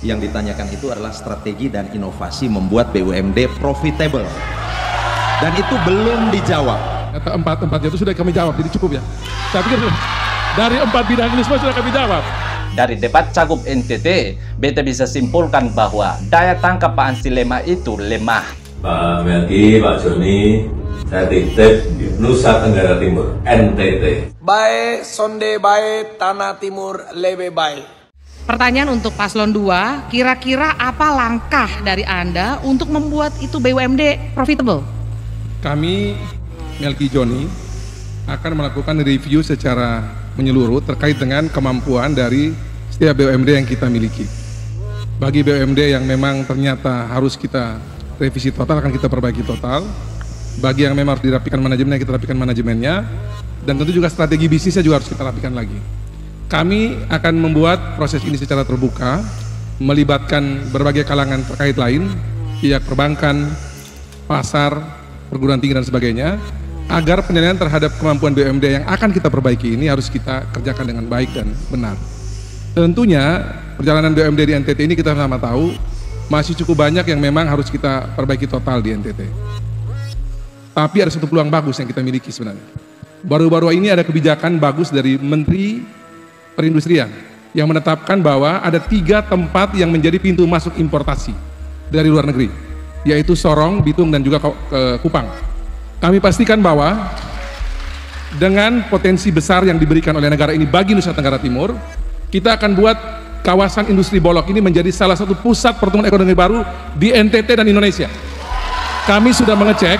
Yang ditanyakan itu adalah strategi dan inovasi membuat BUMD profitable, dan itu belum dijawab. Kata empat-empatnya itu sudah kami jawab, jadi cukup ya. Saya pikir dari 4 bidang ini semua sudah kami jawab. Dari debat Cagup NTT, beta bisa simpulkan bahwa daya tangkap Pak Ansi lemah itu lemah. Pak Melki, Pak Joni, saya titip di Nusa Tenggara Timur, NTT. Baik, sonde baik, tanah timur lebih baik. Pertanyaan untuk Paslon 2, kira-kira apa langkah dari Anda untuk membuat itu BUMD profitable? Kami, Melki Joni, akan melakukan review secara menyeluruh terkait dengan kemampuan dari setiap BUMD yang kita miliki. Bagi BUMD yang memang ternyata harus kita revisi total, akan kita perbaiki total. Bagi yang memang harus dirapikan manajemennya, kita rapikan manajemennya. Dan tentu juga strategi bisnisnya juga harus kita rapikan lagi. Kami akan membuat proses ini secara terbuka, melibatkan berbagai kalangan terkait lain, pihak perbankan, pasar, perguruan tinggi dan sebagainya, agar penilaian terhadap kemampuan BUMD yang akan kita perbaiki ini harus kita kerjakan dengan baik dan benar. Tentunya perjalanan BUMD di NTT ini kita sama tahu masih cukup banyak yang memang harus kita perbaiki total di NTT. Tapi ada satu peluang bagus yang kita miliki sebenarnya. Baru-baru ini ada kebijakan bagus dari Menteri Perindustrian yang menetapkan bahwa ada 3 tempat yang menjadi pintu masuk importasi dari luar negeri, yaitu Sorong, Bitung, dan juga Kupang. Kami pastikan bahwa dengan potensi besar yang diberikan oleh negara ini bagi Nusa Tenggara Timur, kita akan buat kawasan industri Bolok ini menjadi salah satu pusat pertumbuhan ekonomi baru di NTT dan Indonesia. Kami sudah mengecek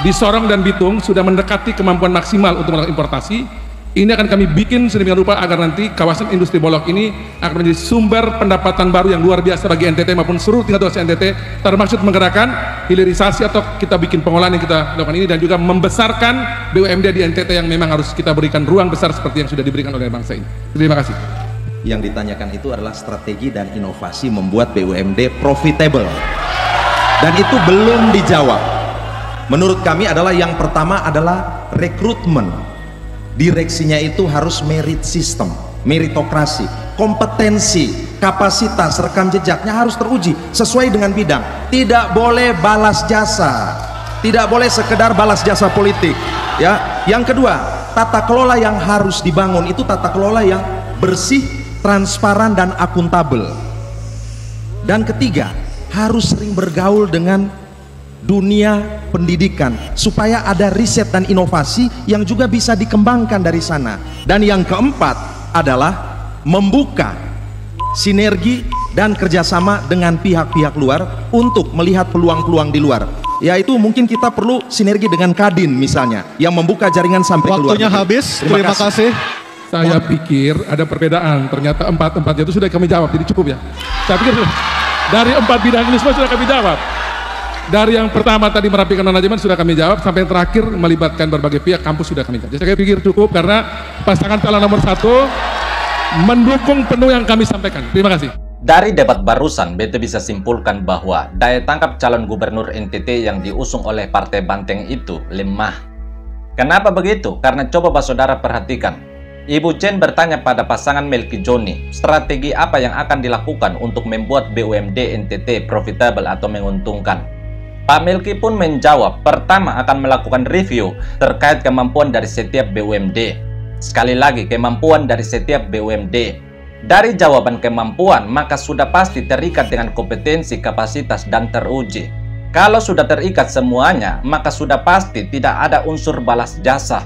di Sorong dan Bitung sudah mendekati kemampuan maksimal untuk melakukan importasi. Ini akan kami bikin sedemikian rupa agar nanti kawasan industri Bolok ini akan menjadi sumber pendapatan baru yang luar biasa bagi NTT maupun seluruh tingkat usaha NTT, termaksud menggerakkan hilirisasi atau kita bikin pengolahan yang kita lakukan ini, dan juga membesarkan BUMD di NTT yang memang harus kita berikan ruang besar seperti yang sudah diberikan oleh bangsa ini. Terima kasih. Yang ditanyakan itu adalah strategi dan inovasi membuat BUMD profitable, dan itu belum dijawab. Menurut kami adalah yang pertama adalah rekrutmen. Direksinya itu harus merit system, meritokrasi, kompetensi, kapasitas, rekam jejaknya harus teruji sesuai dengan bidang. Tidak boleh balas jasa, tidak boleh sekedar balas jasa politik. Ya, yang kedua, tata kelola yang harus dibangun itu tata kelola yang bersih, transparan, dan akuntabel. Dan ketiga, harus sering bergaul dengan dunia pendidikan supaya ada riset dan inovasi yang juga bisa dikembangkan dari sana. Dan yang keempat adalah membuka sinergi dan kerjasama dengan pihak-pihak luar untuk melihat peluang-peluang di luar. Yaitu mungkin kita perlu sinergi dengan Kadin misalnya yang membuka jaringan sampai keluar. Waktunya habis. Terima kasih. Saya pikir ada perbedaan. Ternyata empat-empatnya itu sudah kami jawab, jadi cukup ya. Saya pikir dari 4 bidang ini semua sudah kami jawab. Dari yang pertama tadi merapikan manajemen sudah kami jawab, sampai yang terakhir melibatkan berbagai pihak kampus sudah kami jawab. Jadi saya pikir cukup karena pasangan calon nomor 1 mendukung penuh yang kami sampaikan. Terima kasih. Dari debat barusan, beta bisa simpulkan bahwa daya tangkap calon gubernur NTT yang diusung oleh Partai Banteng itu lemah. Kenapa begitu? Karena coba saudara perhatikan. Ibu Jen bertanya pada pasangan Melki Joni, strategi apa yang akan dilakukan untuk membuat BUMD NTT profitable atau menguntungkan? Pak Melki pun menjawab, pertama akan melakukan review terkait kemampuan dari setiap BUMD. Sekali lagi, kemampuan dari setiap BUMD. Dari jawaban kemampuan, maka sudah pasti terikat dengan kompetensi, kapasitas, dan teruji. Kalau sudah terikat semuanya, maka sudah pasti tidak ada unsur balas jasa.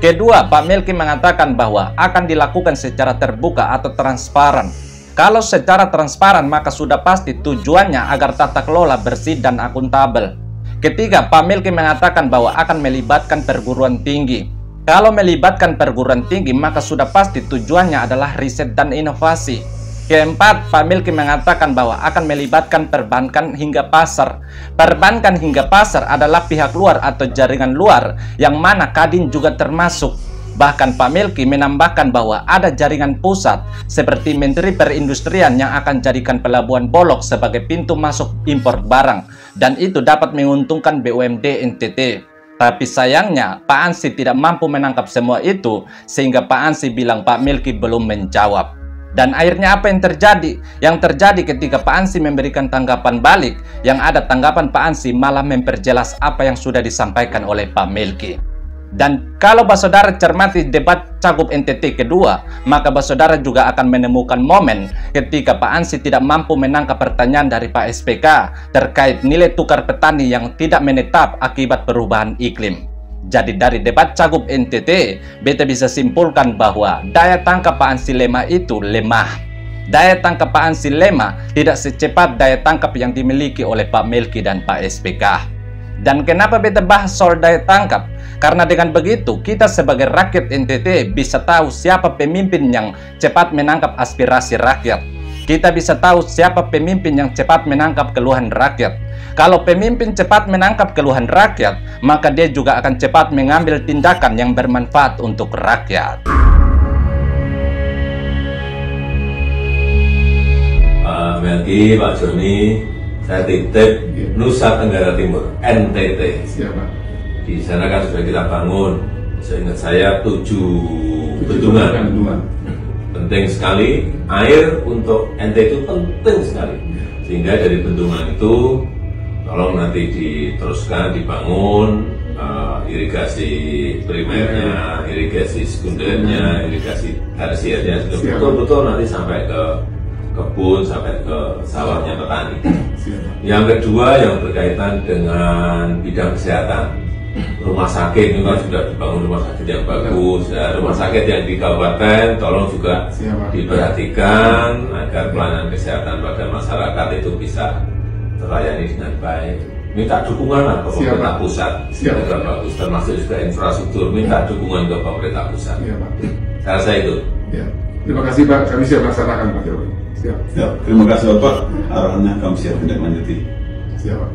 Kedua, Pak Melki mengatakan bahwa akan dilakukan secara terbuka atau transparan. Kalau secara transparan, maka sudah pasti tujuannya agar tata kelola bersih dan akuntabel. Ketiga, Pak Melki mengatakan bahwa akan melibatkan perguruan tinggi. Kalau melibatkan perguruan tinggi, maka sudah pasti tujuannya adalah riset dan inovasi. Keempat, Pak Melki mengatakan bahwa akan melibatkan perbankan hingga pasar. Perbankan hingga pasar adalah pihak luar atau jaringan luar, yang mana Kadin juga termasuk. Bahkan Pak Melki menambahkan bahwa ada jaringan pusat seperti Menteri Perindustrian yang akan jadikan Pelabuhan Bolok sebagai pintu masuk impor barang, dan itu dapat menguntungkan BUMD NTT. Tapi sayangnya Pak Ansi tidak mampu menangkap semua itu, sehingga Pak Ansi bilang Pak Melki belum menjawab. Dan akhirnya apa yang terjadi? Yang terjadi ketika Pak Ansy memberikan tanggapan balik, yang ada tanggapan Pak Ansy malah memperjelas apa yang sudah disampaikan oleh Pak Melki. Dan kalau Saudara cermati debat Cagup NTT kedua, maka Saudara juga akan menemukan momen ketika Pak Ansy tidak mampu menangkap pertanyaan dari Pak SPK terkait nilai tukar petani yang tidak menetap akibat perubahan iklim. Jadi dari debat Cagup NTT, beta bisa simpulkan bahwa daya tangkap Pak Ansy Lema itu lemah. Daya tangkap Pak Ansy Lema tidak secepat daya tangkap yang dimiliki oleh Pak Melki dan Pak SPK. Dan kenapa beta bahas soal daya tangkap? Karena dengan begitu, kita sebagai rakyat NTT bisa tahu siapa pemimpin yang cepat menangkap aspirasi rakyat. Kita bisa tahu siapa pemimpin yang cepat menangkap keluhan rakyat. Kalau pemimpin cepat menangkap keluhan rakyat, maka dia juga akan cepat mengambil tindakan yang bermanfaat untuk rakyat. Pak Melki, Pak Joni, saya titip Nusa Tenggara Timur, NTT. Siapa? Di sana kan sudah kita bangun, seingat saya 7 bendungan. Penting sekali, air untuk NTT itu penting sekali. Sehingga dari bendungan itu tolong nanti diteruskan, dibangun irigasi primernya, irigasi sekundernya, irigasi tersiernya, betul-betul nanti sampai ke kebun, sampai ke sawahnya petani. Yang kedua yang berkaitan dengan bidang kesehatan. Rumah sakit itu kan sudah dibangun rumah sakit yang bagus, ya, rumah sakit yang di kabupaten tolong juga diperhatikan agar pelayanan kesehatan pada masyarakat itu bisa terlayani dengan baik. Minta dukungan lah ke pemerintah pusat agar bagus, termasuk juga infrastruktur. Minta dukungan ke pemerintah pusat. Saya rasa itu. Ya. Terima kasih Pak, kami siap melaksanakan Pak Jokowi. Siap. Terima kasih Bapak, arahannya kami siap tindak lanjuti. Siap Pak.